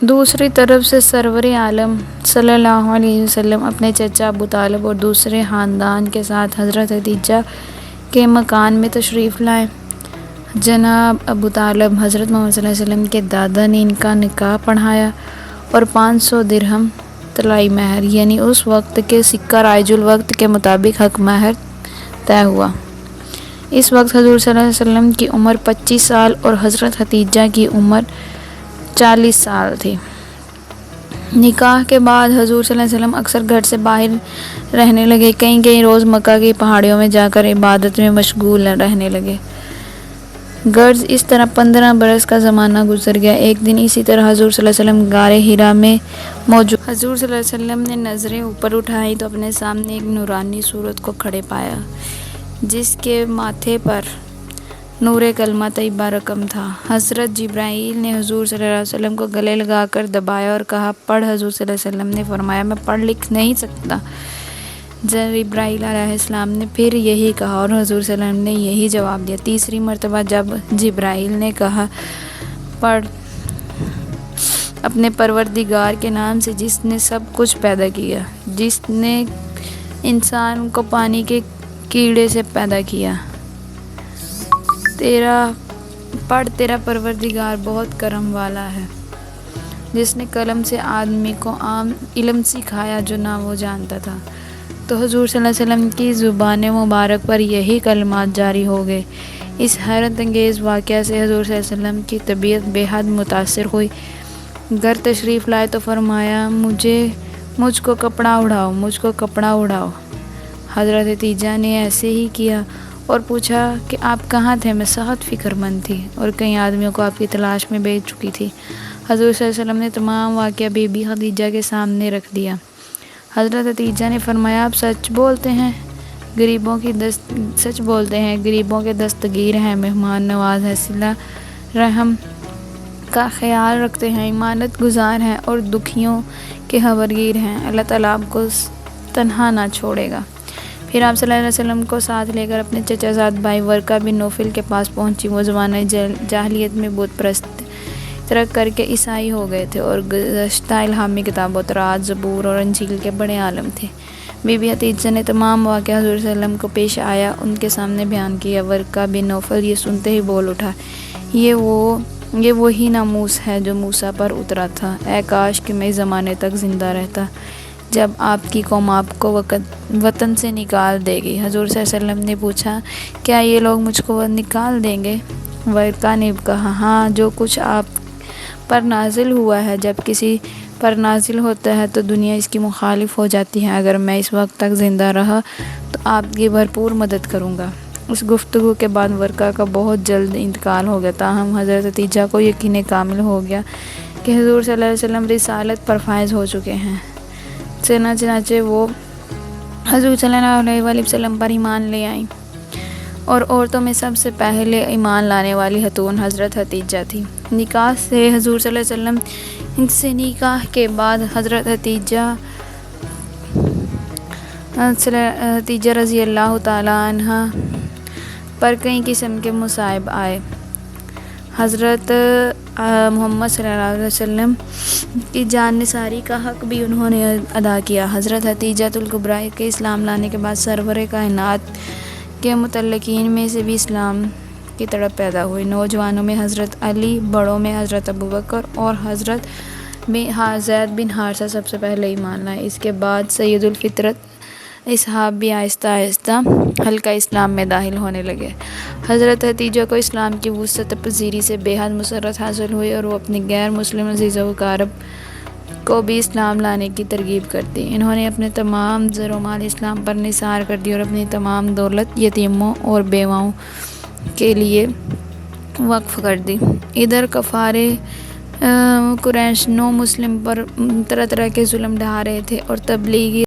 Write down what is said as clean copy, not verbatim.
دوسری طرف سے سرور عالم صلی اللہ علیہ وسلم اپنے چچا ابو طالب اور دوسرے خاندان کے ساتھ حضرت خدیجہ کے مکان میں تشریف لائے۔ جناب ابو طالب حضرت محمد صلی اللہ علیہ وسلم کے دادا نے ان کا نکاح پڑھایا اور 500 درہم طلائی مہر یعنی اس وقت کے سکہ رائج الوقت کے مطابق حق مہر طے ہوا۔ اس وقت حضور صلی اللہ علیہ وسلم کی عمر 25 سال اور حضرت خدیجہ کی عمر 40 سال تھی۔ نکاح کے بعد حضور صلی اللہ علیہ وسلم اکثر گھر سے باہر رہنے لگے، کئی روز مکہ کی پہاڑیوں میں جا کر عبادت میں مشغول رہنے لگے۔ غرض اس طرح 15 برس کا زمانہ گزر گیا۔ ایک دن اسی طرح حضور صلی اللہ علیہ وسلم غار حرا میں موجود۔ حضور صلی اللہ علیہ وسلم نے نظریں اوپر اٹھائیں تو اپنے سامنے ایک نورانی صورت کو کھڑے پایا، جس کے ماتھے پر نور کلمہ طیبہ رقم تھا۔ حضرت جبرائیل نے حضور صلی اللہ علیہ وسلم کو گلے لگا کر دبایا اور کہا، پڑھ۔ حضور صلی اللہ علیہ وسلم نے فرمایا، میں پڑھ لکھ نہیں سکتا۔ جبرائیل علیہ السلام نے پھر یہی کہا اور حضور صلی اللہ علیہ وسلم نے یہی جواب دیا۔ تیسری مرتبہ جب جبرائیل نے کہا، پڑھ، اپنے پروردگار کے نام سے جس نے سب کچھ پیدا کیا، جس نے انسان کو پانی کے کیڑے سے پیدا کیا، تیرا پروردگار بہت کرم والا ہے، جس نے قلم سے آدمی کو عام علم سکھایا جو نہ وہ جانتا تھا۔ تو حضور صلی اللہ علیہ وسلم کی زبان مبارک پر یہی کلمات جاری ہو گئے۔ اس حیرت انگیز واقعہ سے حضور صلی اللہ علیہ وسلم کی طبیعت بے حد متاثر ہوئی۔ گھر تشریف لائے تو فرمایا، مجھ کو کپڑا اڑاؤ۔ حضرت خدیجہ نے ایسے ہی کیا اور پوچھا کہ آپ کہاں تھے؟ میں سخت فکر مند تھی اور کئی آدمیوں کو آپ کی تلاش میں بھیج چکی تھی۔ حضور صلی اللہ علیہ وسلم نے تمام واقعہ بی بی خدیجہ کے سامنے رکھ دیا۔ حضرت خدیجہ نے فرمایا، آپ سچ بولتے ہیں، غریبوں کے دستگیر ہیں، مہمان نواز ہیں، صلہ رحم کا خیال رکھتے ہیں، امانت گزار ہیں اور دکھیوں کے خبرگیر ہیں۔ اللہ تعالیٰ آپ کو تنہا نہ چھوڑے گا۔ پھر آپ صلی اللہ علیہ وسلم کو ساتھ لے کر اپنے چچا زاد بھائی ورقہ بن نوفل کے پاس پہنچی۔ وہ زمانہ جاہلیت میں بت پرست ترک کر کے عیسائی ہو گئے تھے اور گزشتہ الہامی کتابوں تورات، زبور اور انجیل کے بڑے عالم تھے۔ بی بی خدیجہ نے تمام واقعہ حضور صلی اللہ علیہ وسلم کو پیش آیا ان کے سامنے بیان کیا۔ ورقہ بن نوفل یہ سنتے ہی بول اٹھا، یہ وہی ناموس ہے جو موسیٰ پر اترا تھا۔ اے کاش کہ میں اس زمانے تک زندہ رہتا جب آپ کی قوم آپ کو وطن سے نکال دے گی۔ حضور صلی اللہ علیہ وسلم نے پوچھا، کیا یہ لوگ مجھ کو نکال دیں گے؟ ورقہ نے کہا، ہاں، جو کچھ آپ پر نازل ہوا ہے، جب کسی پر نازل ہوتا ہے تو دنیا اس کی مخالف ہو جاتی ہے۔ اگر میں اس وقت تک زندہ رہا تو آپ کی بھرپور مدد کروں گا۔ اس گفتگو کے بعد ورقہ کا بہت جلد انتقال ہو گیا، تاہم حضرت خدیجہ کو یقین کامل ہو گیا کہ حضور صلی اللہ علیہ وسلم رسالت پر فائز ہو چکے ہیں۔ چنانچہ وہ حضور صلی اللہ علیہ وآلہ وسلم پر ایمان لے آئیں اور عورتوں میں سب سے پہلے ایمان لانے والی خاتون حضرت خدیجہ تھی۔ نکاح سے حضور صلی اللہ علیہ وسلم سے نکاح کے بعد حضرت خدیجہ رضی اللہ تعالیٰ عنہ پر کئی قسم کے مصائب آئے۔ حضرت محمد صلی اللہ علیہ وسلم کی جان نثاری کا حق بھی انہوں نے ادا کیا۔ حضرت خدیجہ الکبریٰ کے اسلام لانے کے بعد سرور کائنات کے متعلقین میں سے بھی اسلام کی تڑپ پیدا ہوئی۔ نوجوانوں میں حضرت علی، بڑوں میں حضرت ابوبکر اور حضرت زید بن حارثہ سب سے پہلے ایمان لائے۔ اس کے بعد سید الفطرت اصحاب بھی آہستہ آہستہ حلقہ اسلام میں داخل ہونے لگے۔ حضرت خدیجہ کو اسلام کی وسعت پذیری سے بے حد مسرت حاصل ہوئی اور وہ اپنے غیر مسلم عزیز و اقارب کو بھی اسلام لانے کی ترغیب کرتی۔ انہوں نے اپنے تمام زر و مال اسلام پر نثار کر دی اور اپنی تمام دولت یتیموں اور بیواؤں کے لیے وقف کر دی۔ ادھر کفار قریش نو مسلم پر طرح طرح کے ظلم ڈھا رہے تھے اور تبلیغی